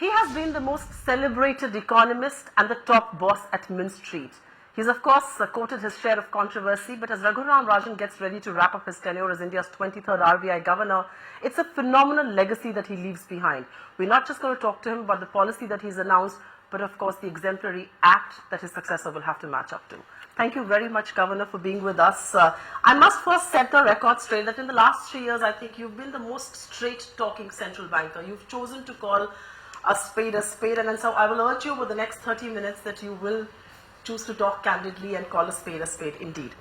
He has been the most celebrated economist and the top boss at Mint Street. He's of course quoted his share of controversy, but as Raghuram Rajan gets ready to wrap up his tenure as India's 23rd RBI Governor, it's a phenomenal legacy that he leaves behind. We're not just going to talk to him about the policy that he's announced, but of course the exemplary act that his successor will have to match up to. Thank you very much, Governor, for being with us. I must first set the record straight that in the last 3 years, I think you've been the most straight-talking central banker. You've chosen to call a spade, and so I will urge you over the next 30 minutes that you will choose to talk candidly and call a spade indeed.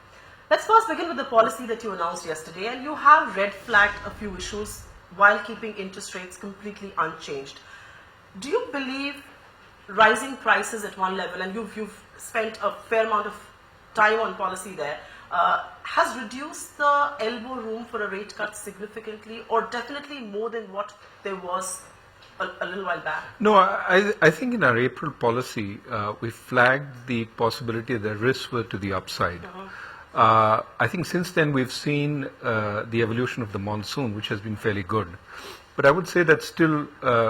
Let's first begin with the policy that you announced yesterday, and you have red flagged a few issues while keeping interest rates completely unchanged. Do you believe rising prices at one level, and you've spent a fair amount of time on policy there, has reduced the elbow room for a rate cut significantly, or definitely more than what there was a little while back? No, I think in our April policy, we flagged the possibility that risks were to the upside. I think since then we've seen the evolution of the monsoon, which has been fairly good. But I would say that still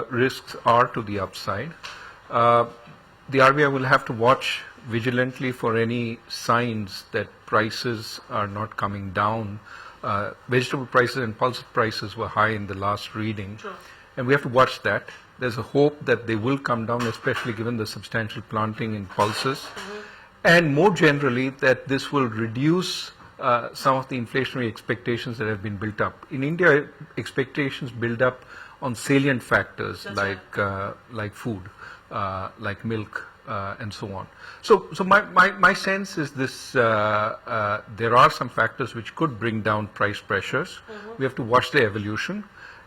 risks are to the upside. The RBI will have to watch vigilantly for any signs that prices are not coming down. Vegetable prices and pulse prices were high in the last reading. Sure. And we have to watch that. There's a hope that they will come down, especially given the substantial planting in pulses. And more generally, that this will reduce some of the inflationary expectations that have been built up. In India, expectations build up on salient factors like food, like milk, and so on. So my sense is this, there are some factors which could bring down price pressures. We have to watch the evolution.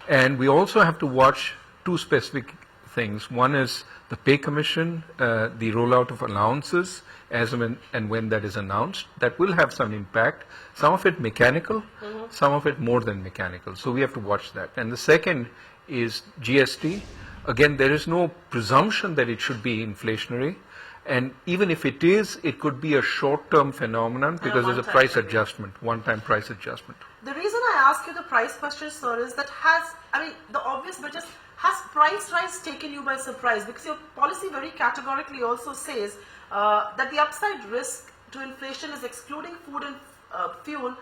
And we also have to watch two specific things. One is the pay commission, the rollout of allowances as and when that is announced. That will have some impact. Some of it mechanical, some of it more than mechanical. So we have to watch that. And the second is GST. Again, there is no presumption that it should be inflationary. And even if it is, it could be a short-term phenomenon because there's a price adjustment, one-time price adjustment. The reason I ask you the price question, sir, is that the obvious bit is, has price rise taken you by surprise? Because your policy very categorically also says that the upside risk to inflation is excluding food and fuel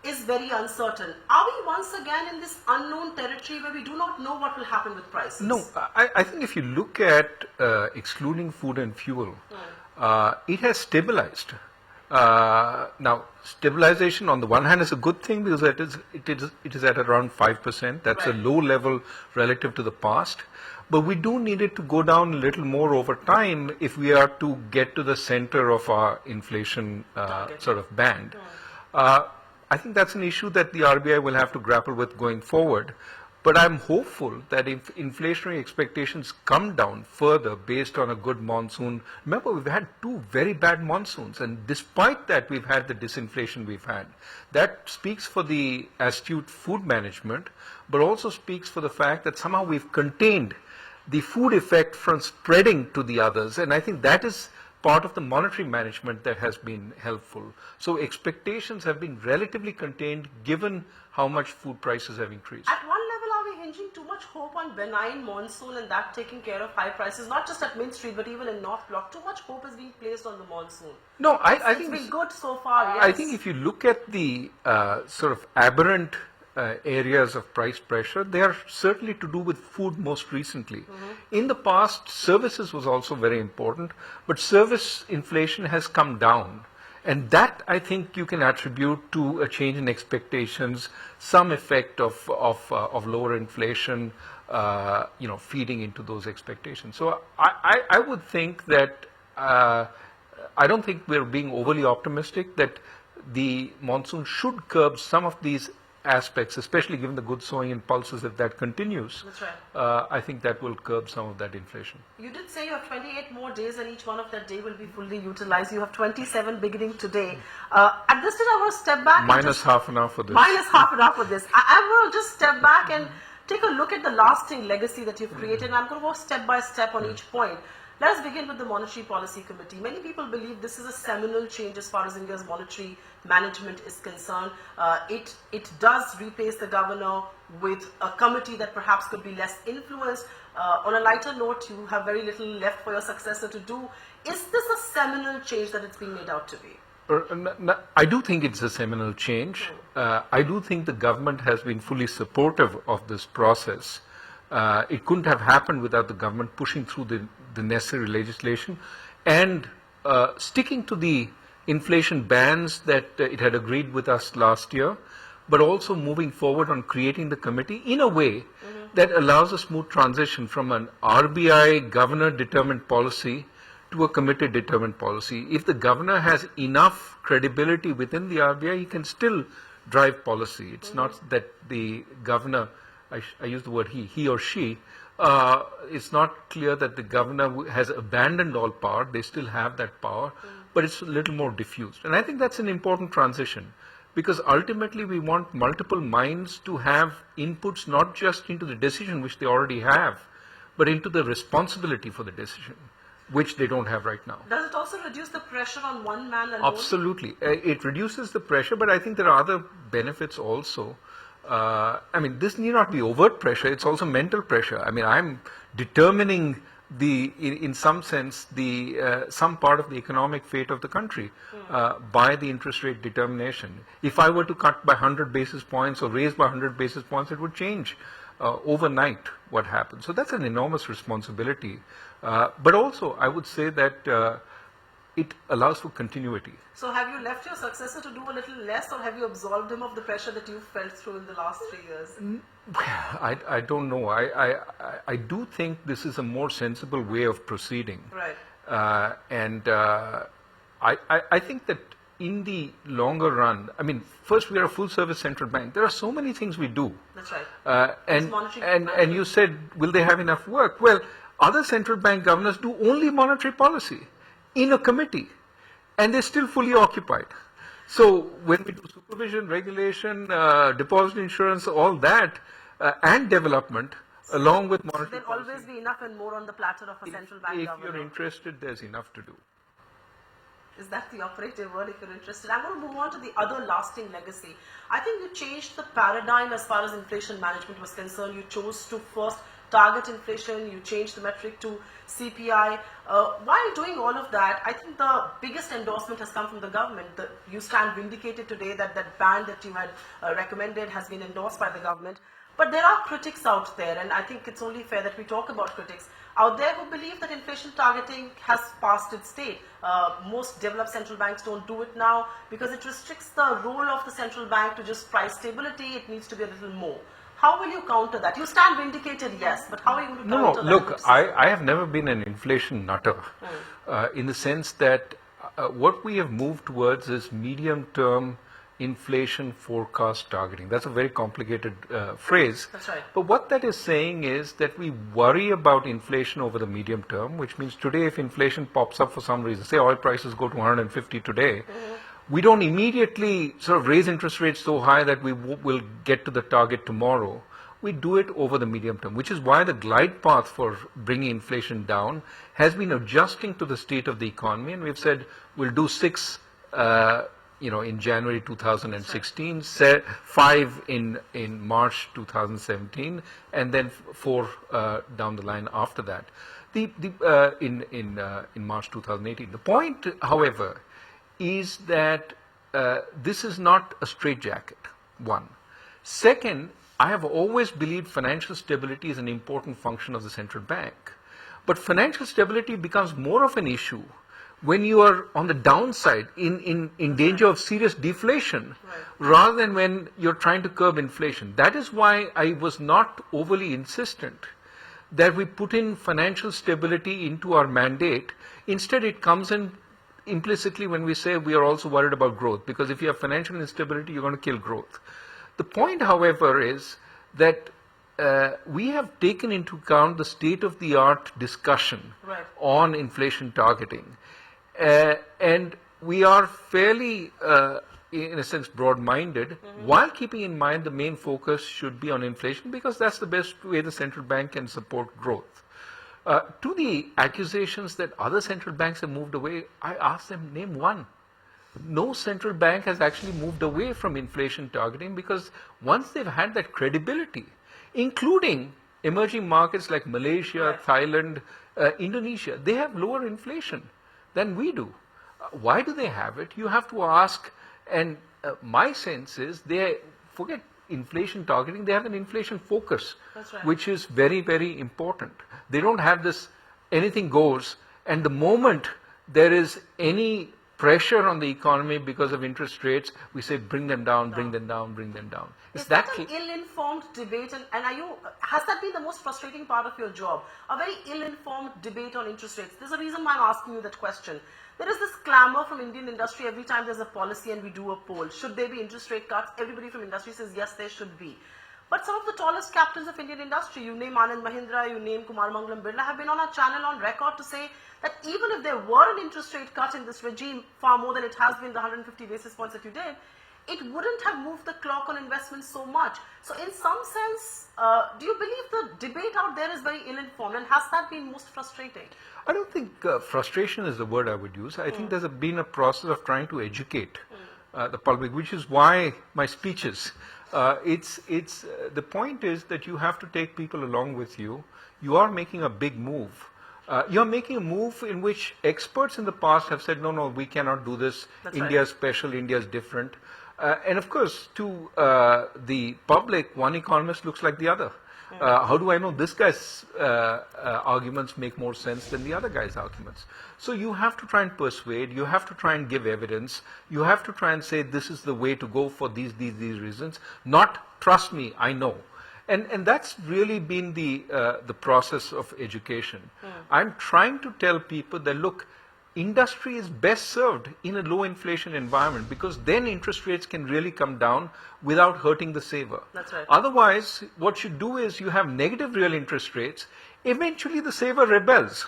is very uncertain. Are we once again in this unknown territory where we do not know what will happen with prices? No, I think if you look at excluding food and fuel, it has stabilized. Now, stabilization on the one hand is a good thing because it is at around 5%. That's right. A low level relative to the past. But we do need it to go down a little more over time if we are to get to the center of our inflation sort of band. I think that's an issue that the RBI will have to grapple with going forward. But I'm hopeful that if inflationary expectations come down further based on a good monsoon, remember we've had 2 very bad monsoons, and despite that we've had the disinflation we've had. That speaks for the astute food management, but also speaks for the fact that somehow we've contained the food effect from spreading to the others, and I think that is part of the monetary management that has been helpful. So expectations have been relatively contained given how much food prices have increased. At one level, are we hinging too much hope on benign monsoon and that taking care of high prices, not just at Mint Street but even in North Block? Too much hope is being placed on the monsoon. No, I think it's been good so far, yes. I think if you look at the sort of aberrant areas of price pressure, they are certainly to do with food most recently. In the past, services was also very important, but service inflation has come down. And that, I think, you can attribute to a change in expectations, some effect of lower inflation, feeding into those expectations. So I would think that, I don't think we're being overly optimistic that the monsoon should curb some of these aspects, especially given the good sowing in pulses. If that continues, that's right. I think that will curb some of that inflation. You did say you have 28 more days and each one of that day will be fully utilized. You have 27 beginning today. At this stage, I want to step back. Minus half an hour for this. Minus half an hour for this. I will just step back and take a look at the lasting legacy that you've created. And I'm going to go step by step on each point. Let us begin with the Monetary Policy Committee. Many people believe this is a seminal change as far as India's monetary management is concerned. It does replace the governor with a committee that perhaps could be less influenced. On a lighter note, you have very little left for your successor to do. Is this a seminal change that it's being made out to be? I do think it's a seminal change. I do think the government has been fully supportive of this process. It couldn't have happened without the government pushing through the necessary legislation and sticking to the inflation bands that it had agreed with us last year, but also moving forward on creating the committee in a way that allows a smooth transition from an RBI governor determined policy to a committee determined policy. If the governor has enough credibility within the RBI, he can still drive policy. It's not that the governor, I use the word he or she, it's not clear that the governor has abandoned all power. They still have that power, but it's a little more diffused. And I think that's an important transition, because ultimately we want multiple minds to have inputs not just into the decision, which they already have, but into the responsibility for the decision, which they don't have right now. Does it also reduce the pressure on one man alone? Absolutely. It reduces the pressure, but I think there are other benefits also. I mean, this need not be overt pressure, it's also mental pressure. I mean, I'm determining in some sense, some part of the economic fate of the country by the interest rate determination. If I were to cut by 100 basis points or raise by 100 basis points, it would change overnight what happens. So that's an enormous responsibility. But also, I would say that it allows for continuity. So have you left your successor to do a little less, or have you absolved him of the pressure that you felt through in the last 3 years? I don't know. I do think this is a more sensible way of proceeding. Right. I think that in the longer run, I mean, first we are a full service central bank. There are so many things we do. That's right. And you said, will they have enough work? Well, other central bank governors do only monetary policy in a committee, and they're still fully occupied. So when we do supervision, regulation, deposit insurance, all that, and development, along with monetary There'll always be enough and more on the platter of a central bank governor. If you're interested, there's enough to do. Is that the operative word, if you're interested? I'm going to move on to the other lasting legacy. I think you changed the paradigm as far as inflation management was concerned. You chose to first target inflation, you changed the metric to CPI. While doing all of that, I think the biggest endorsement has come from the government. You stand vindicated today that that band that you had recommended has been endorsed by the government. But there are critics out there, and I think it's only fair that we talk about critics out there who believe that inflation targeting has passed its state. Most developed central banks don't do it now because it restricts the role of the central bank to just price stability. It needs to be a little more. How will you counter that? You stand vindicated, yes, but how are you going to counter that? No, look, I have never been an inflation nutter in the sense that what we have moved towards is medium-term inflation forecast targeting. That's a very complicated phrase. That's right. But what that is saying is that we worry about inflation over the medium term, which means today if inflation pops up for some reason, say oil prices go to 150 today, we don't immediately sort of raise interest rates so high that we will get to the target tomorrow. We do it over the medium term, which is why the glide path for bringing inflation down has been adjusting to the state of the economy. And we've said we'll do 6 in January 2016, 5 in March 2017, and then 4 down the line after that. In March 2018. The point, however, is that this is not a straitjacket. One. Second, I have always believed financial stability is an important function of the central bank. But financial stability becomes more of an issue when you are on the downside, in danger of serious deflation, rather than when you're trying to curb inflation. That is why I was not overly insistent that we put in financial stability into our mandate. Instead, it comes in implicitly when we say we are also worried about growth, because if you have financial instability, you're going to kill growth. The point, however, is that we have taken into account the state-of-the-art discussion on inflation targeting. And we are fairly, in a sense, broad-minded, while keeping in mind the main focus should be on inflation, because that's the best way the central bank can support growth. To the accusations that other central banks have moved away, I asked them, name one. No central bank has actually moved away from inflation targeting because once they've had that credibility, including emerging markets like Malaysia, Thailand, Indonesia, they have lower inflation than we do. Why do they have it? You have to ask, and my sense is they forget inflation targeting, they have an inflation focus, which is very, very important. They don't have this anything goes, and the moment there is any pressure on the economy because of interest rates, we say bring them down, bring them down, bring them down. Is that an ill-informed debate, and has that been the most frustrating part of your job? A very ill-informed debate on interest rates. There's a reason why I'm asking you that question. There is this clamor from Indian industry every time there's a policy and we do a poll. Should there be interest rate cuts? Everybody from industry says yes, there should be. But some of the tallest captains of Indian industry, you name Anand Mahindra, you name Kumar Mangalam Birla, have been on our channel on record to say that even if there were an interest rate cut in this regime, far more than it has been the 150 basis points that you did, it wouldn't have moved the clock on investments so much. So in some sense, do you believe the debate out there is very ill-informed, and has that been most frustrating? I don't think frustration is the word I would use. I think there's been a process of trying to educate the public, which is why my speeches. The point is that you have to take people along with you. You are making a big move. You're making a move in which experts in the past have said, no, we cannot do this. India is special, India is different. And of course, to the public, one economist looks like the other. How do I know this guy's arguments make more sense than the other guy's arguments? So you have to try and persuade, you have to try and give evidence, you have to try and say this is the way to go for these reasons, not trust me, I know. And that's really been the process of education. I'm trying to tell people that, look, industry is best served in a low inflation environment because then interest rates can really come down without hurting the saver. That's right. Otherwise, what you do is you have negative real interest rates. Eventually, the saver rebels.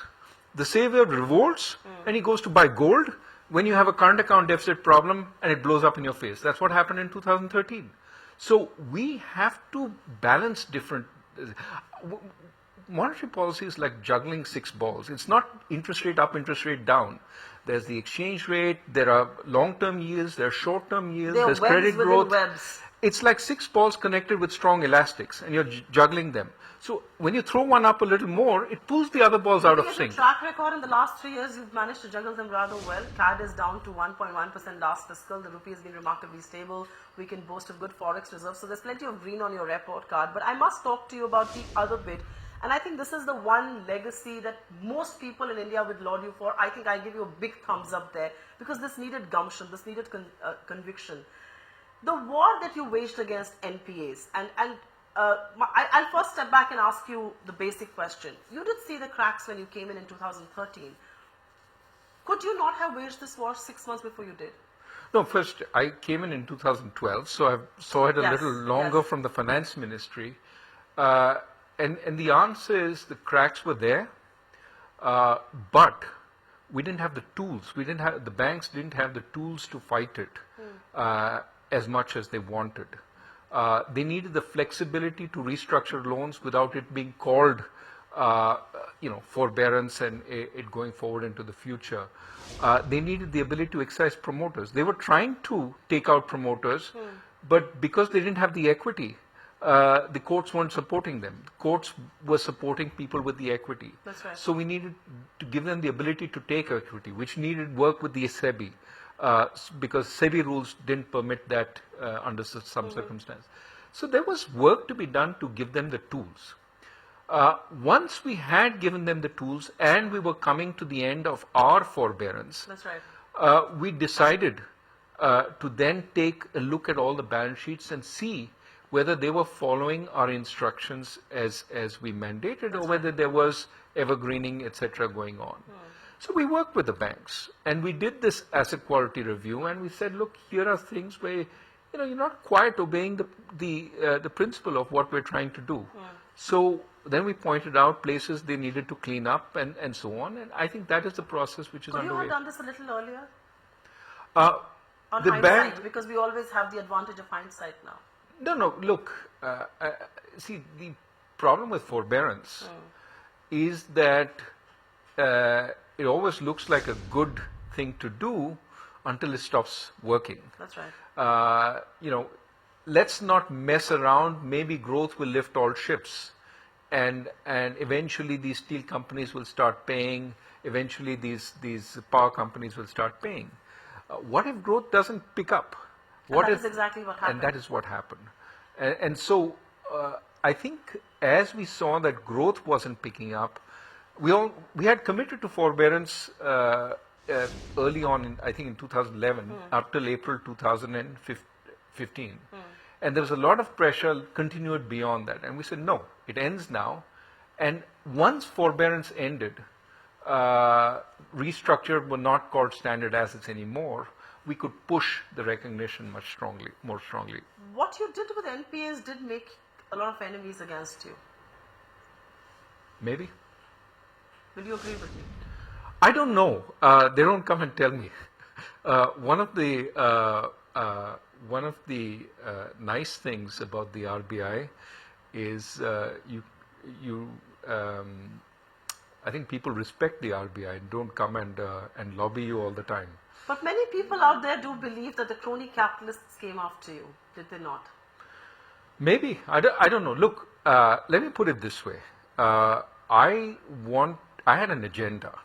The saver revolts and he goes to buy gold when you have a current account deficit problem and it blows up in your face. That's what happened in 2013. So we have to balance different. Monetary policy is like juggling 6 balls. It's not interest rate up, interest rate down. There's the exchange rate, there are long-term yields, there are short-term yields, there's credit growth. It's like 6 balls connected with strong elastics, and you're juggling them. So when you throw one up a little more, it pulls the other balls out of sync. Track record in the last 3 years, you've managed to juggle them rather well. CAD is down to 1.1% last fiscal. The rupee has been remarkably stable. We can boast of good forex reserves. So there's plenty of green on your report card. But I must talk to you about the other bit. And I think this is the one legacy that most people in India would laud you for. I think I give you a big thumbs up there because this needed gumption, this needed conviction. The war that you waged against NPAs, I'll first step back and ask you the basic question. You did see the cracks when you came in 2013. Could you not have waged this war 6 months before you did? No, first, I came in 2012, so I saw it a little longer from the finance ministry. And the answer is the cracks were there, but we didn't have the tools. The banks didn't have the tools to fight it as much as they wanted. They needed the flexibility to restructure loans without it being called, forbearance and it going forward into the future. They needed the ability to excise promoters. They were trying to take out promoters, but because they didn't have the equity, the courts weren't supporting them. The courts were supporting people with the equity. That's right. So we needed to give them the ability to take equity, which needed work with the SEBI, because SEBI rules didn't permit that under some circumstance. So there was work to be done to give them the tools. Once we had given them the tools and we were coming to the end of our forbearance, that's right. We decided to then take a look at all the balance sheets and see whether they were following our instructions as we mandated, or whether there was evergreening, etc. going on. So we worked with the banks and we did this asset quality review and we said, look, here are things where you're not quite obeying the principle of what we're trying to do. So then we pointed out places they needed to clean up and so on, and I think that is the process which is underway. Could you have done this a little earlier? On the hindsight, because we always have the advantage of hindsight now. No, look, see, the problem with forbearance is that it always looks like a good thing to do until it stops working. That's right. Let's not mess around. Maybe growth will lift all ships, and eventually these steel companies will start paying. Eventually these power companies will start paying. What if growth doesn't pick up? That is exactly what happened. And that is what happened. And so I think as we saw that growth wasn't picking up, we had committed to forbearance early on, I think in 2011, up till April 2015. And there was a lot of pressure continued beyond that. And we said, no, it ends now. And once forbearance ended, restructured were not called standard assets anymore. We could push the recognition more strongly. What you did with NPAs did make a lot of enemies against you. Maybe. Will you agree with me? I don't know. They don't come and tell me. One of the nice things about the RBI is I think people respect the RBI and don't come and lobby you all the time. But many people out there do believe that the crony capitalists came after you. Did they not? Maybe. I don't know. Look, let me put it this way. I had an agenda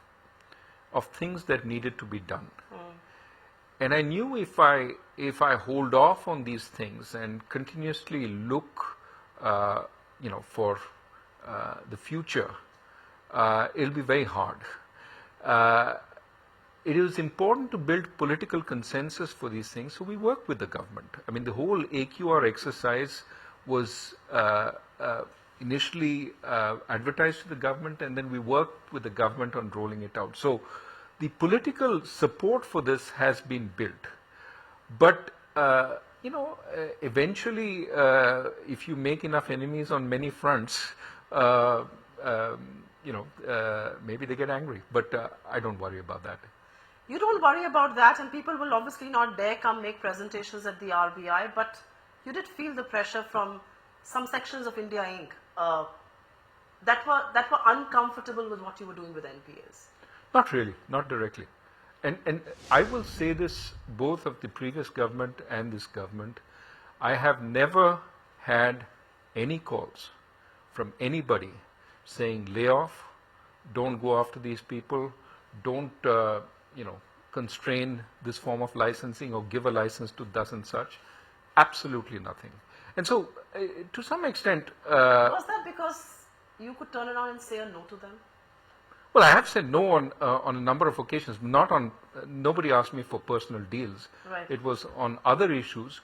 of things that needed to be done. And I knew if I hold off on these things and continuously look, for the future, it'll be very hard. It is important to build political consensus for these things, so we work with the government. I mean, the whole AQR exercise was initially advertised to the government, and then we worked with the government on rolling it out. So the political support for this has been built. But, eventually, if you make enough enemies on many fronts, maybe they get angry. But I don't worry about that. You don't worry about that, and people will obviously not dare come make presentations at the RBI, but you did feel the pressure from some sections of India Inc. That were uncomfortable with what you were doing with NPAs. Not really, not directly. And I will say this both of the previous government and this government. I have never had any calls from anybody saying lay off, don't go after these people, don't constrain this form of licensing or give a license to thus and such. Absolutely nothing. And so, to some extent... was that because you could turn around and say a no to them? Well, I have said no on a number of occasions. Nobody asked me for personal deals. Right. It was on other issues.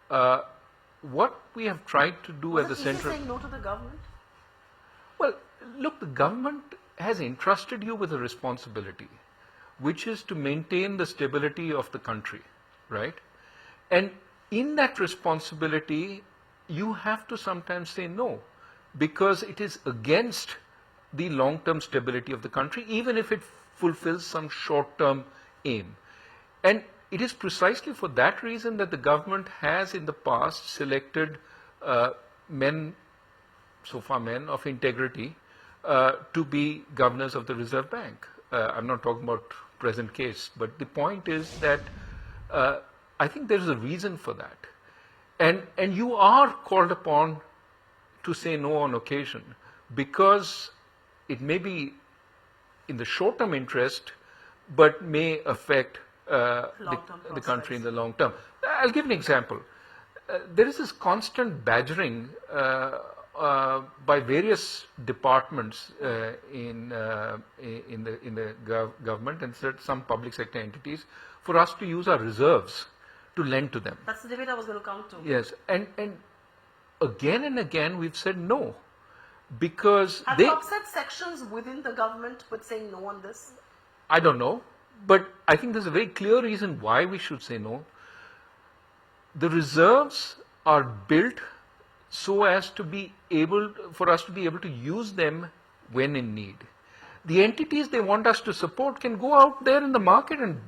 What we have tried to do as a central... saying no to the government? Well, look, the government has entrusted you with a responsibility, which is to maintain the stability of the country, right? And in that responsibility, you have to sometimes say no, because it is against the long-term stability of the country, even if it fulfills some short-term aim. And it is precisely for that reason that the government has in the past selected men of integrity to be governors of the Reserve Bank. I'm not talking about present case, but the point is that I think there is a reason for that. And you are called upon to say no on occasion, because it may be in the short-term interest, but may affect the country in the long term. I'll give an example. There is this constant badgering by various departments in the government and some public sector entities for us to use our reserves to lend to them. That's the debate I was going to come to. Yes, and again and again we've said no, because have you upset sections within the government with saying no on this? I don't know, but I think there's a very clear reason why we should say no. The reserves are built so as to be for us to be able to use them when in need. The entities they want us to support can go out there in the market and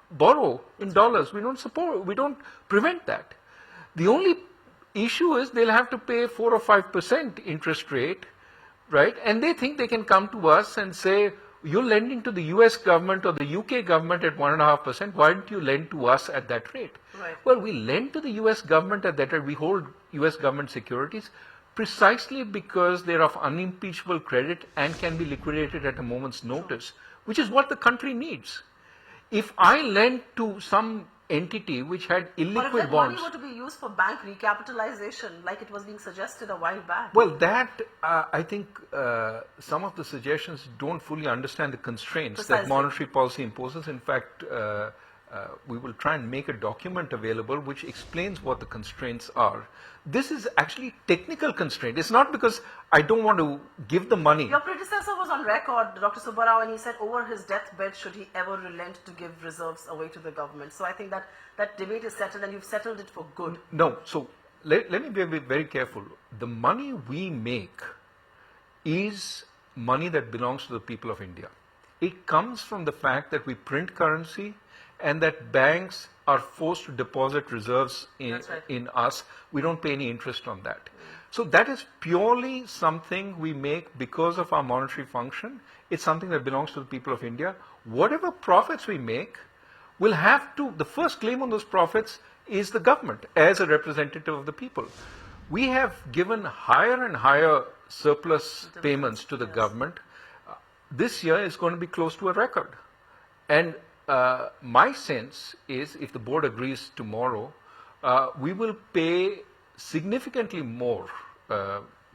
borrow in dollars. We don't prevent that. The only issue is they'll have to pay 4 or 5% interest rate right? And they think they can come to us and say, you're lending to the US government or the UK government at 1.5%, why don't you lend to us at that rate? Right. Well, we lend to the US government at that rate. We hold US government securities precisely because they're of unimpeachable credit and can be liquidated at a moment's notice, which is what the country needs. If I lend to some entity which had But if illiquid that bonds, money were to be used for bank recapitalization, like it was being suggested a while back. well, that I think some of the suggestions don't fully understand the constraints that Precisely. monetary policy imposes. In fact, we will try and make a document available which explains what the constraints are. This is actually technical constraint. It's not because I don't want to give the money. Your predecessor was on record, Dr. Subbarao, and he said over his deathbed should he ever relent to give reserves away to the government. So I think that that debate is settled and you've settled it for good. No, so let me be very careful. The money we make is money that belongs to the people of India. It comes from the fact that we print currency and that banks are forced to deposit reserves That's right. in us. We don't pay any interest on that. So that is purely something we make because of our monetary function. It's something that belongs to the people of India. Whatever profits we make will have to, the first claim on those profits is the government as a representative of the people. We have given higher and higher surplus payments to the government. This year is going to be close to a record. And my sense is, if the board agrees tomorrow, we will pay significantly more,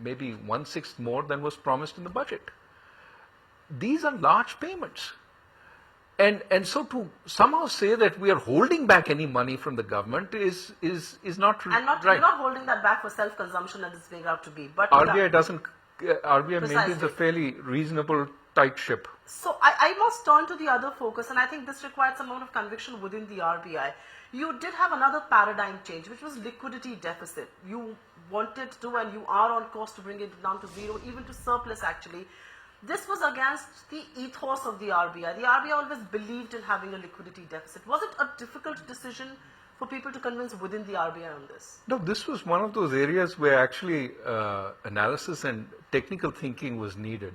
maybe 1/6 more than was promised in the budget. These are large payments. And so to somehow say that we are holding back any money from the government is not And right. you're not holding that back for self-consumption as it's being out to be. But RBI doesn't, RBI maintains Precisely. a fairly reasonable tight ship. So I must turn to the other focus, and I think this required some amount of conviction within the RBI. You did have another paradigm change, which was liquidity deficit. You wanted to, and you are on course to bring it down to zero, even to surplus actually. This was against the ethos of the RBI. The RBI always believed in having a liquidity deficit. Was it a difficult decision for people to convince within the RBI on this? No, this was one of those areas where actually analysis and technical thinking was needed.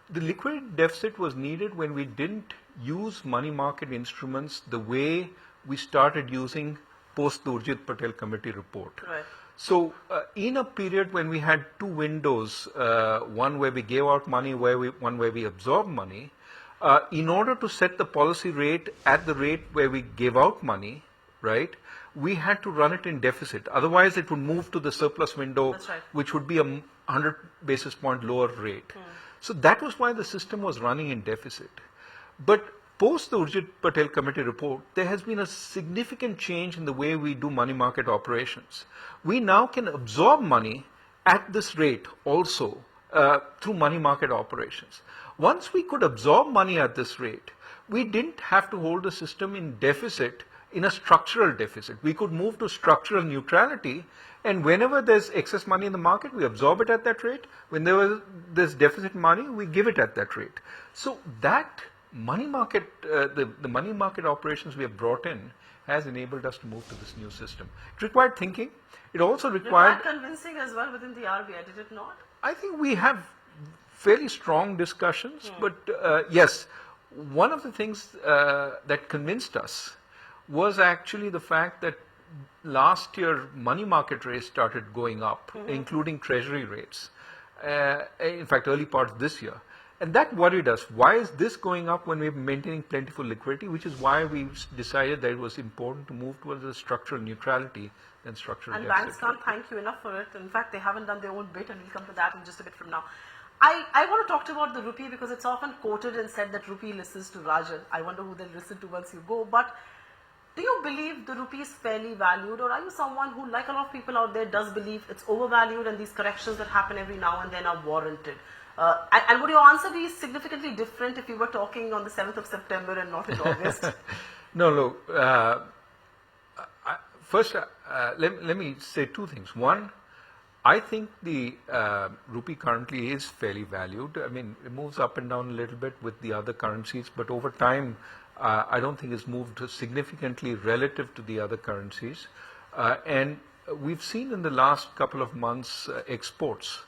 The liquidity deficit was needed when we didn't use money market instruments the way we started using post the Urjit Patel Committee report. Right. So in a period when we had two windows, one where we gave out money, one where we absorbed money, in order to set the policy rate at the rate where we gave out money, right, we had to run it in deficit. Otherwise, it would move to the surplus window, That's right. which would be a 100 basis point lower rate. So that was why the system was running in deficit. But post the Urjit Patel Committee report, there has been a significant change in the way we do money market operations. We now can absorb money at this rate also through money market operations. Once we could absorb money at this rate, we didn't have to hold the system in deficit, in a structural deficit. We could move to structural neutrality, and whenever there's excess money in the market, we absorb it at that rate. When there's deficit money, we give it at that rate. So that money market, the money market operations we have brought in has enabled us to move to this new system. It required thinking. It also required convincing as well within the RBI, did it not? I think we have fairly strong discussions, but yes, one of the things that convinced us was actually the fact that last year money market rates started going up, including treasury rates. In fact, early parts this year. And that worried us. Why is this going up when we're maintaining plentiful liquidity? Which is why we decided that it was important to move towards a structural neutrality than structural And deficit. banks can't thank you enough for it. In fact, they haven't done their own bit, and we'll come to that in just a bit from now. I want to talk to you about the rupee because it's often quoted and said that rupee listens to Rajan. I wonder who they'll listen to once you go. But do you believe the rupee is fairly valued, or are you someone who, like a lot of people out there, does believe it's overvalued and these corrections that happen every now and then are warranted? And would your answer be significantly different if you were talking on the 7th of September and not in August? No. First, let me say two things. One, I think the rupee currently is fairly valued. I mean, it moves up and down a little bit with the other currencies, but over time, I don't think it's moved significantly relative to the other currencies. And we've seen in the last couple of months exports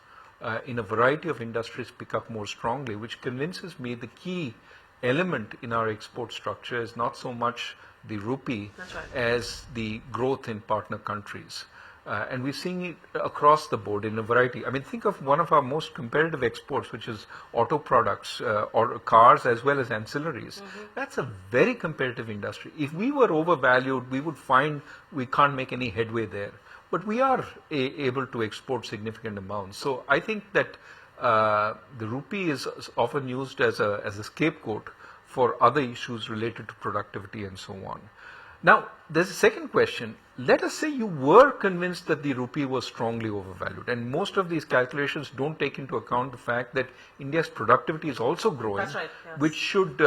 in a variety of industries pick up more strongly, which convinces me the key element in our export structure is not so much the rupee That's right. as the growth in partner countries. And we're seeing it across the board in a variety. I mean, think of one of our most competitive exports, which is auto products, or cars as well as ancillaries. That's a very competitive industry. If we were overvalued, we would find we can't make any headway there. But we are able to export significant amounts. So I think that the rupee is often used as a scapegoat for other issues related to productivity and so on. Now, there's a second question. Let us say you were convinced that the rupee was strongly overvalued, and most of these calculations don't take into account the fact that India's productivity is also growing, That's right, yes. which should be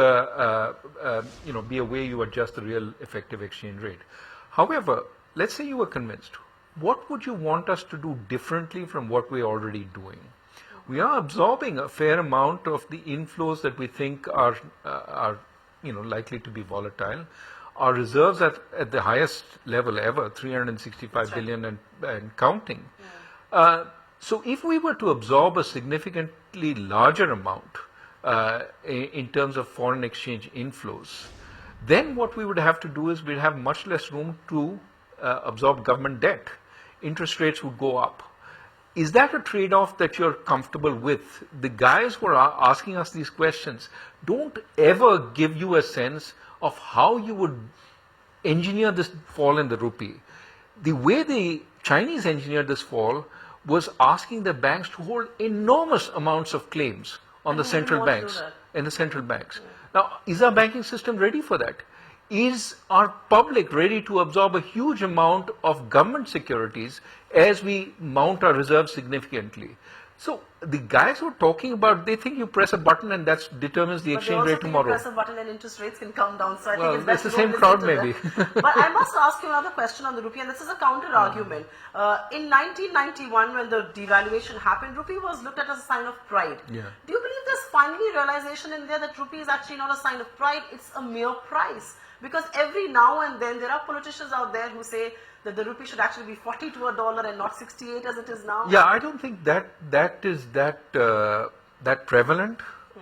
a way you adjust the real effective exchange rate. However, let's say you were convinced. What would you want us to do differently from what we're already doing? We are absorbing a fair amount of the inflows that we think are likely to be volatile. Our reserves at the highest level ever, 365 billion and counting. So if we were to absorb a significantly larger amount in terms of foreign exchange inflows, then what we would have to do is we'd have much less room to absorb government debt. Interest rates would go up. Is that a trade-off that you're comfortable with? The guys who are asking us these questions don't ever give you a sense of how you would engineer this fall in the rupee. The way the Chinese engineered this fall was asking the banks to hold enormous amounts of claims on the central banks. Now, is our banking system ready for that? Is our public ready to absorb a huge amount of government securities as we mount our reserves significantly? So the guys who are talking about, they think you press a button and that determines the exchange rate tomorrow. You press a button and interest rates can come down. So I Well, think it's best it's the to same don't crowd listen to maybe. them. But I must ask you another question on the rupee, and this is a counter argument. In 1991, when the devaluation happened, rupee was looked at as a sign of pride. Yeah. Do you believe there's finally realization in there that rupee is actually not a sign of pride, it's a mere price? Because every now and then there are politicians out there who say that the rupee should actually be 40 to a dollar and not 68 as it is now. Yeah, I don't think that is that prevalent.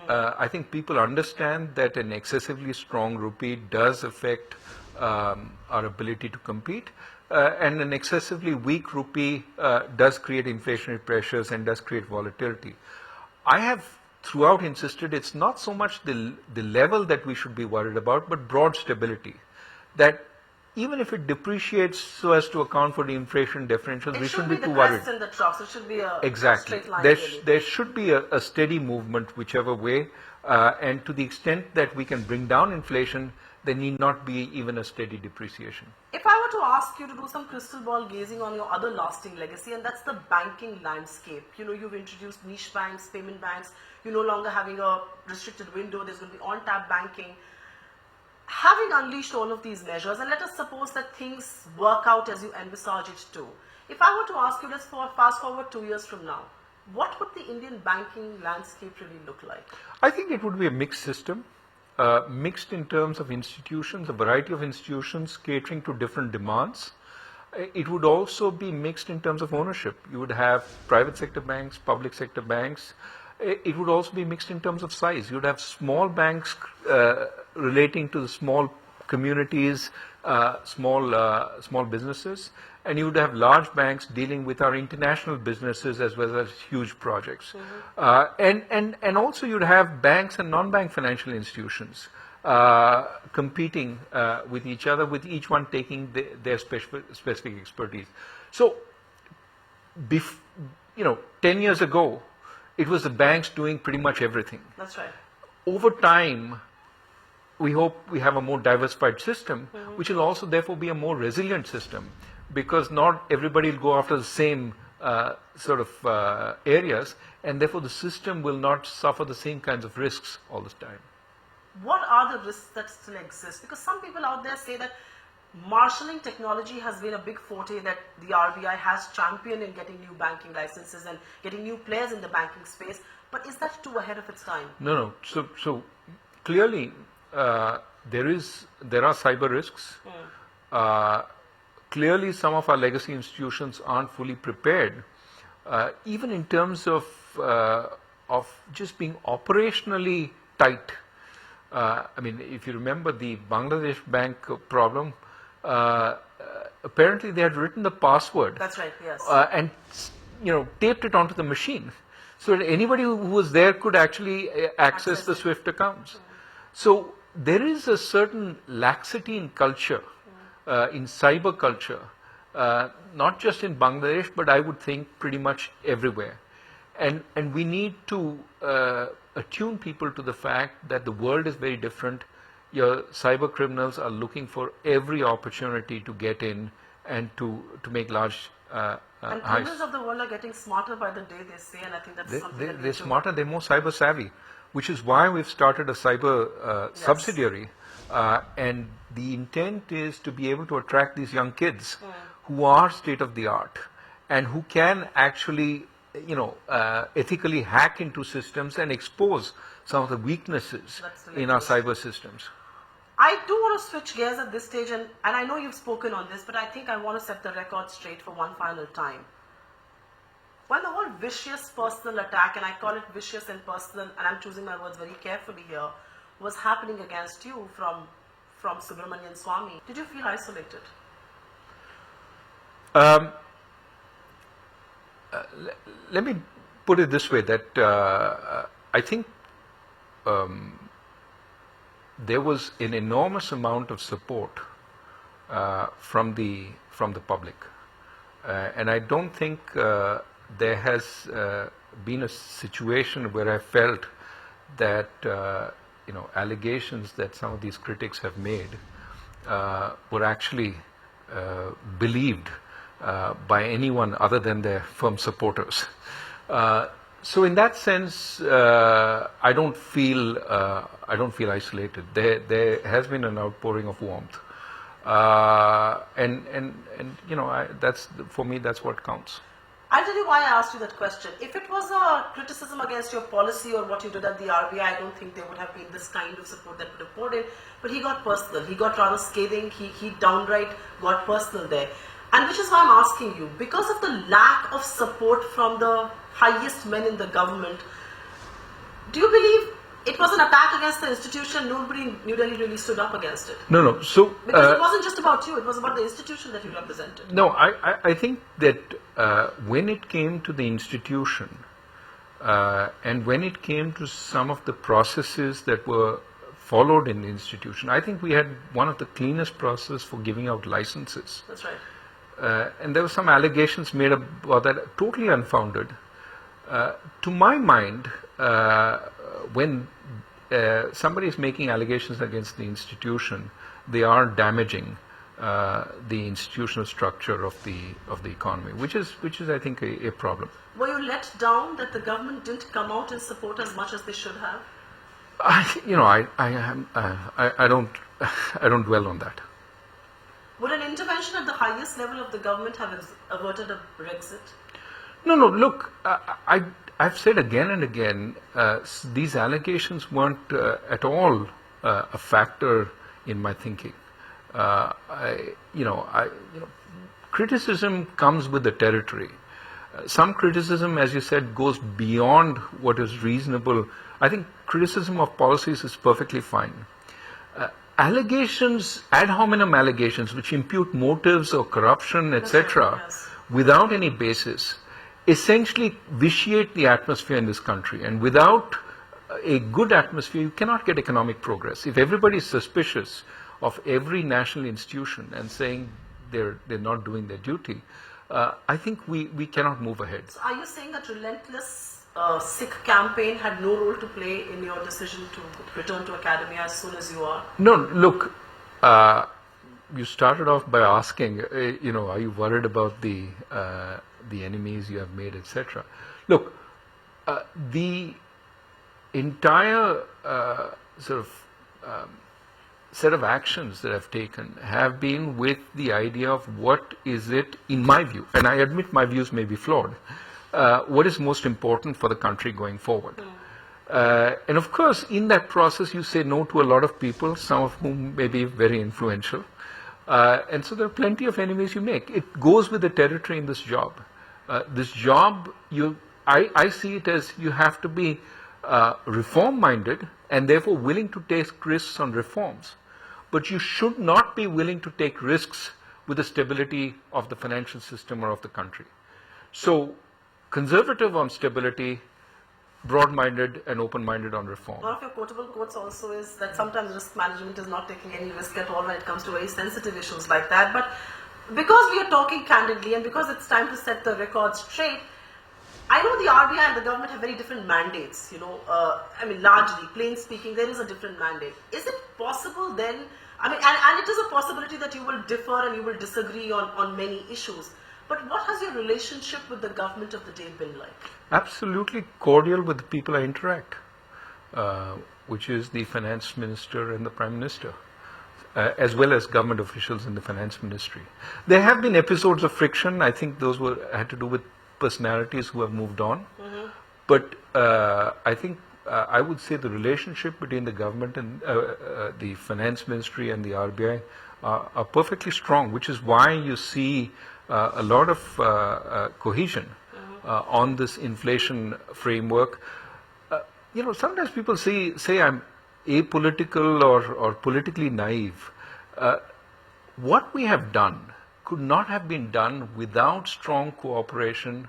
I think people understand that an excessively strong rupee does affect our ability to compete, and an excessively weak rupee does create inflationary pressures and does create volatility. I have throughout insisted it's not so much the level that we should be worried about, but broad stability. That even if it depreciates so as to account for the inflation differentials, we shouldn't be too worried. It should be the crest and the troughs. It should be a Exactly. straight line. There should be a steady movement whichever way, and to the extent that we can bring down inflation, there need not be even a steady depreciation. If I were to ask you to do some crystal ball gazing on your other lasting legacy, and that's the banking landscape. You know, you've introduced niche banks, payment banks. You're no longer having a restricted window. There's going to be on-tap banking. Having unleashed all of these measures, and let us suppose that things work out as you envisage it to. If I were to ask you, let's fast forward 2 years from now, what would the Indian banking landscape really look like? I think it would be a mixed system. Mixed in terms of institutions, a variety of institutions catering to different demands. It would also be mixed in terms of ownership. You would have private sector banks, public sector banks. It would also be mixed in terms of size. You would have small banks relating to the small communities, small businesses, and you would have large banks dealing with our international businesses as well as huge projects. And also you'd have banks and non-bank financial institutions competing with each other, with each one taking their specific expertise. So, 10 years ago, it was the banks doing pretty much everything. That's right. Over time, we hope we have a more diversified system, which will also therefore be a more resilient system, because not everybody will go after the same areas, and therefore the system will not suffer the same kinds of risks all the time. What are the risks that still exist? Because some people out there say that marshalling technology has been a big forte that the RBI has championed in getting new banking licenses and getting new players in the banking space. But is that too ahead of its time? No. So clearly, there are cyber risks. Clearly, some of our legacy institutions aren't fully prepared even in terms of just being operationally tight. I mean, if you remember the Bangladesh bank problem, apparently they had written the password. That's right, yes. And taped it onto the machine, so that anybody who was there could actually access the SWIFT accounts. So there is a certain laxity in culture, in cyber culture, not just in Bangladesh, but I would think pretty much everywhere. And we need to attune people to the fact that the world is very different. Your cyber criminals are looking for every opportunity to get in and to make large and criminals of the world are getting smarter by the day, they say, and I think that's something that they're smarter, they're more cyber savvy, which is why we've started a cyber subsidiary. And the intent is to be able to attract these young kids who are state of the art and who can actually, ethically hack into systems and expose some of the weaknesses in our cyber systems. I do want to switch gears at this stage, and I know you've spoken on this, but I think I want to set the record straight for one final time. When the whole vicious personal attack, and I call it vicious and personal, and I'm choosing my words very carefully here, was happening against you from Subramanian Swamy, did you feel isolated? Let me put it this way, that I think there was an enormous amount of support from the public, and I don't think there has been a situation where I felt that allegations that some of these critics have made were actually believed by anyone other than their firm supporters. So in that sense, I don't feel isolated. There has been an outpouring of warmth, and that's, for me, that's what counts. I'll tell you why I asked you that question. If it was a criticism against your policy or what you did at the RBI, I don't think there would have been this kind of support that would have poured in. But he got personal. He got rather scathing. He downright got personal there. And which is why I'm asking you, because of the lack of support from the highest men in the government, do you believe it was an attack against the institution? Nobody in New Delhi really stood up against it. No. So because it wasn't just about you; it was about the institution that you represented. No, I think that when it came to the institution, and when it came to some of the processes that were followed in the institution, I think we had one of the cleanest processes for giving out licenses. That's right. And there were some allegations made about that, totally unfounded. To my mind, when somebody is making allegations against the institution, they are damaging the institutional structure of the economy, which is I think a problem. Were you let down that the government didn't come out and support as much as they should have? I don't dwell on that. Would an intervention at the highest level of the government have averted a Brexit? No. Look, I've said again and again, these allegations weren't at all a factor in my thinking. Criticism comes with the territory. Some criticism, as you said, goes beyond what is reasonable. I think criticism of policies is perfectly fine. Allegations, ad hominem allegations, which impute motives or corruption, etc., yes, without any basis, essentially vitiate the atmosphere in this country. And without a good atmosphere, you cannot get economic progress. If everybody is suspicious of every national institution and saying they're not doing their duty, I think we cannot move ahead. So are you saying that relentless Sikh campaign had no role to play in your decision to return to academia as soon as you are? No, look, you started off by asking, are you worried about the enemies you have made, etc. Look, the entire set of actions that I've taken have been with the idea of what is it, in my view, and I admit my views may be flawed, what is most important for the country going forward. And of course, in that process, you say no to a lot of people, some of whom may be very influential. And so there are plenty of enemies you make. It goes with the territory in this job. This job, I see it as you have to be reform-minded and therefore willing to take risks on reforms. But you should not be willing to take risks with the stability of the financial system or of the country. So, conservative on stability, broad-minded and open-minded on reform. One of your quotable quotes also is that sometimes risk management is not taking any risk at all when it comes to very sensitive issues like that. But because we are talking candidly and because it's time to set the record straight, I know the RBI and the government have very different mandates, largely, plain speaking, there is a different mandate. Is it possible then, and it is a possibility that you will differ and you will disagree on many issues, but what has your relationship with the government of the day been like? Absolutely cordial with the people I interact, which is the finance minister and the prime minister, as well as government officials in the finance ministry. There have been episodes of friction. I think those had to do with personalities who have moved on. Mm-hmm. But I think I would say the relationship between the government and the finance ministry and the RBI are perfectly strong, which is why you see a lot of cohesion on this inflation framework. Sometimes people say I'm apolitical or politically naive. What we have done could not have been done without strong cooperation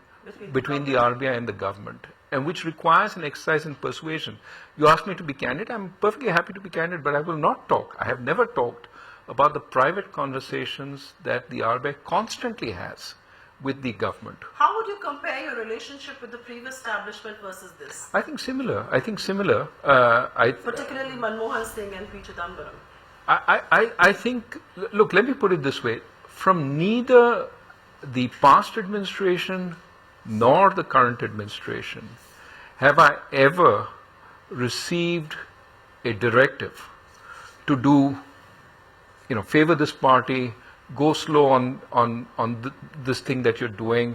between the RBI and the government, and which requires an exercise in persuasion. You asked me to be candid. I'm perfectly happy to be candid, but I will not talk. I have never talked about the private conversations that the RBI constantly has with the government. How would you compare your relationship with the previous establishment versus this? I think similar. Particularly Manmohan Singh and P. Chidambaram. I think, look, let me put it this way. From neither the past administration nor the current administration have I ever received a directive to do, favor this party, go slow on this thing that you're doing.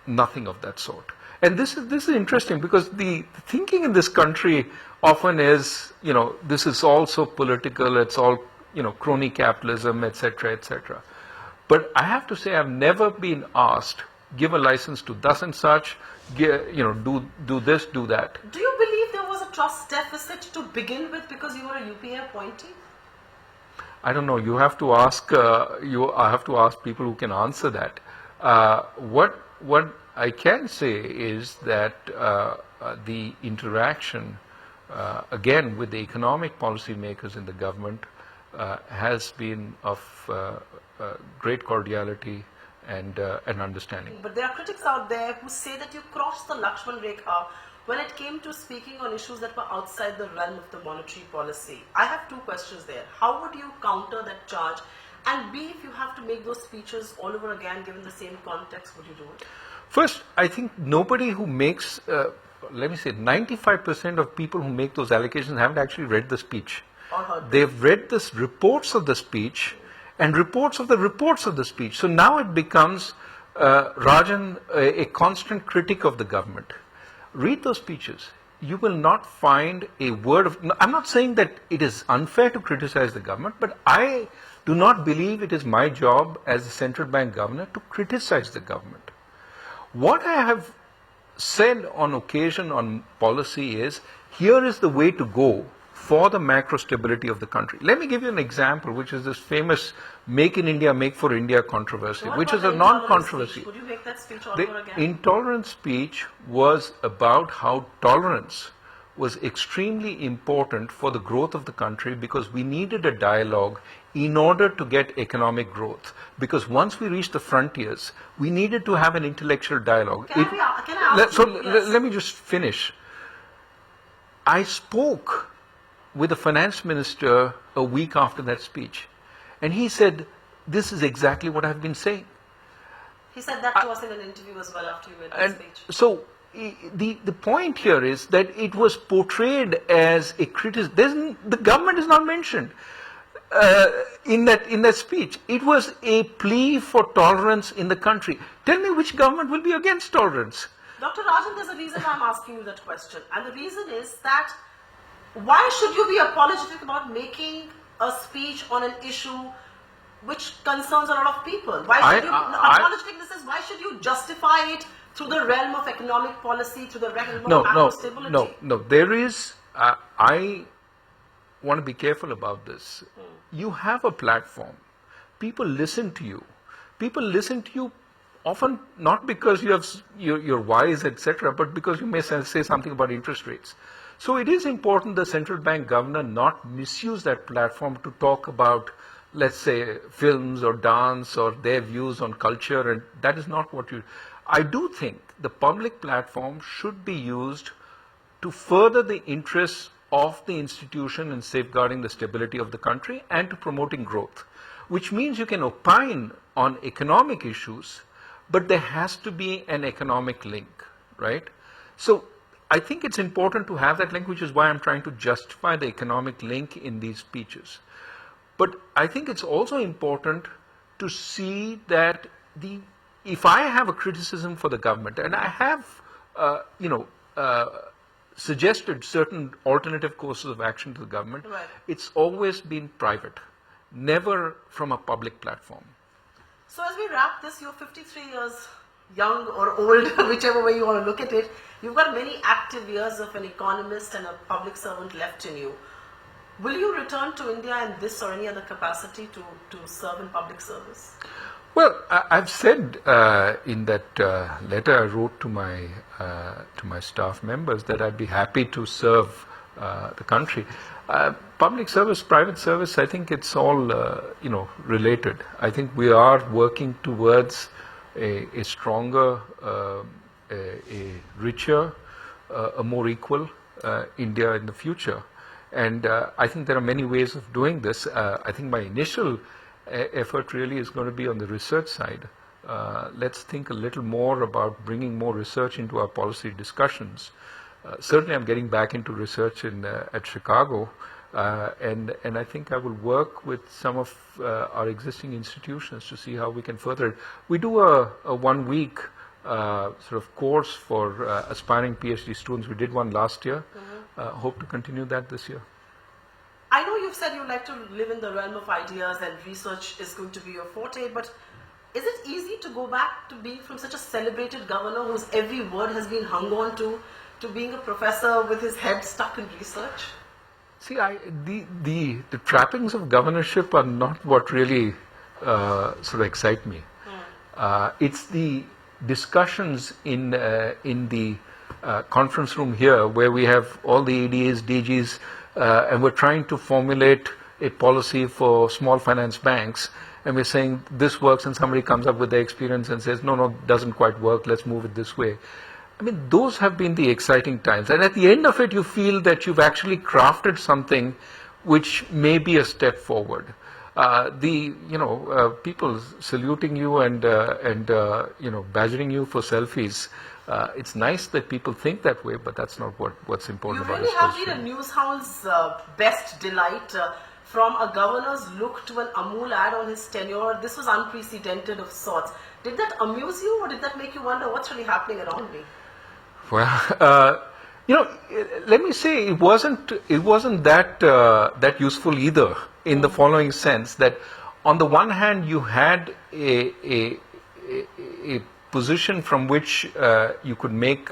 Nothing of that sort. And this is interesting because the thinking in this country often is, this is also political, it's all, crony capitalism, etc., etc. But I have to say I've never been asked, give a license to thus and such, do this, do that. Do you believe there was a trust deficit to begin with because you were a UPA appointee? I don't know. You have to ask. I have to ask people who can answer that. What I can say is that the interaction, again, with the economic policymakers in the government has been of great cordiality and understanding. But there are critics out there who say that you crossed the Lakshman Rekha when it came to speaking on issues that were outside the realm of the monetary policy. I have two questions there. How would you counter that charge? And B, if you have to make those speeches all over again, given the same context, would you do it? First, I think nobody who makes, 95% of people who make those allegations haven't actually read the speech. They've read the reports of the speech and reports of the speech. So now it becomes, Rajan, a constant critic of the government. Read those speeches. You will not find a word of... I'm not saying that it is unfair to criticize the government, but I do not believe it is my job as a central bank governor to criticize the government. What I have said on occasion on policy is, here is the way to go for the macro stability of the country. Let me give you an example, which is this famous Make in India, Make for India controversy, which is a non-controversy. Would you make that speech all The over again? intolerance speech was about how tolerance was extremely important for the growth of the country because we needed a dialogue in order to get economic growth. Because once we reached the frontiers, we needed to have an intellectual dialogue. Can I ask you? Yes. Let me just finish. I spoke with the finance minister a week after that speech. And he said, this is exactly what I've been saying. He said that to us in an interview as well after you made that speech. So the point here is that it was portrayed as a criticism. The government is not mentioned in that speech. It was a plea for tolerance in the country. Tell me which government will be against tolerance? Dr. Rajan, there's a reason I'm asking you that question. And the reason is that why should you be apologetic about making a speech on an issue which concerns a lot of people. Why should you, acknowledging this is, why should you justify it through the realm of economic policy, through the realm of macro stability? No. There is, I want to be careful about this. You have a platform. People listen to you. People listen to you often not because you're wise, etc., but because you may say something about interest rates. So it is important the central bank governor not misuse that platform to talk about, let's say, films or dance or their views on culture, and that is not what you... I do think the public platform should be used to further the interests of the institution in safeguarding the stability of the country and to promoting growth, which means you can opine on economic issues, but there has to be an economic link, right? So I think it's important to have that link, which is why I'm trying to justify the economic link in these speeches. But I think it's also important to see that if I have a criticism for the government, and I have, suggested certain alternative courses of action to the government, right, it's always been private, never from a public platform. So as we wrap this, you're 53 years young or old, whichever way you want to look at it. You've got many active years of an economist and a public servant left in you. Will you return to India in this or any other capacity to serve in public service? Well, I've said in that letter I wrote to my staff members that I'd be happy to serve the country. Public service, private service, I think it's all related. I think we are working towards a stronger, a richer, a more equal India in the future. And I think there are many ways of doing this. I think my initial effort really is going to be on the research side. Let's think a little more about bringing more research into our policy discussions. Certainly I'm getting back into research at Chicago, and I think I will work with some of our existing institutions to see how we can further it. We do a 1 week sort of course for aspiring PhD students. We did one last year. Hope to continue that this year. I know you've said you like to live in the realm of ideas and research is going to be your forte, but is it easy to go back to being from such a celebrated governor whose every word has been hung on to being a professor with his head stuck in research? See, the trappings of governorship are not what really sort of excite me. It's the discussions in the conference room here where we have all the ADAs, DGs, and we're trying to formulate a policy for small finance banks, and we're saying this works, and somebody comes up with their experience and says, no, it doesn't quite work, let's move it this way. I mean, those have been the exciting times. And at the end of it, you feel that you've actually crafted something which may be a step forward. People saluting you and badgering you for selfies. It's nice that people think that way, but that's not what's important about it. You really have been a newshound's best delight. From a governor's look to an Amul ad on his tenure, this was unprecedented of sorts. Did that amuse you, or did that make you wonder what's really happening around me? Well, let me say it wasn't that useful either, in the following sense that on the one hand you had a position from which you could make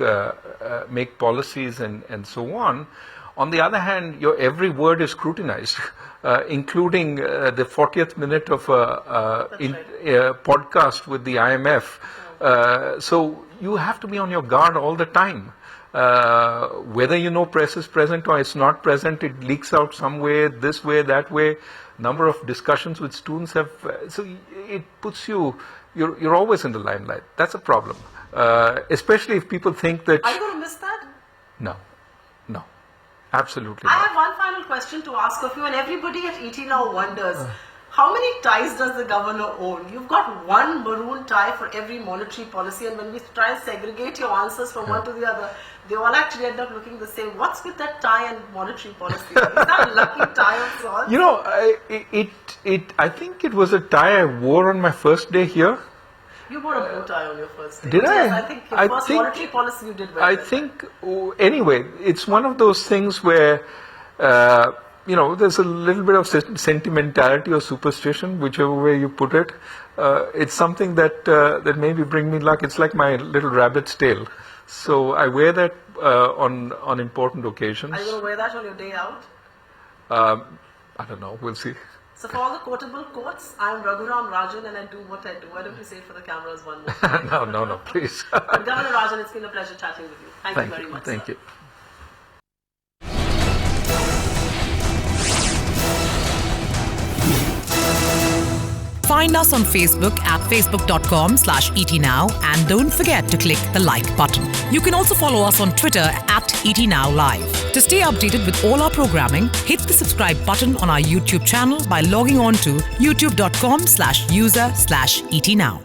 policies and so on. On the other hand, your every word is scrutinized, including the 40th minute of a podcast with the IMF. So you have to be on your guard all the time. Whether press is present or it's not present, it leaks out some way, this way, that way. Number of discussions with students have, so it puts you're always in the limelight. That's a problem. Especially if people think that... Are you going to miss that? No. Absolutely I not. have one final question to ask of you, and everybody at ET now wonders, how many ties does the governor own? You've got one maroon tie for every monetary policy, and when we try and segregate your answers from one to the other, they all actually end up looking the same. What's with that tie and monetary policy? Is that a lucky tie of sorts? I think it was a tie I wore on my first day here. You wore a bow tie on your first day. Did I? Yes, I think your first monetary policy you did well. Anyway, it's one of those things where there's a little bit of sentimentality or superstition, whichever way you put it. It's something that maybe bring me luck. It's like my little rabbit's tail. So I wear that on important occasions. Are you going to wear that on your day out? I don't know. We'll see. So for all the quotable quotes, I'm Raghuram Rajan and I do what I do. Why don't you say it for the cameras one more time? No, please. But Governor Rajan, it's been a pleasure chatting with you. Thank you very much. Thank sir. you. Find us on Facebook at facebook.com/ETNow and don't forget to click the like button. You can also follow us on Twitter at ETNowLive. To stay updated with all our programming, hit the subscribe button on our YouTube channel by logging on to youtube.com/user/ETNow.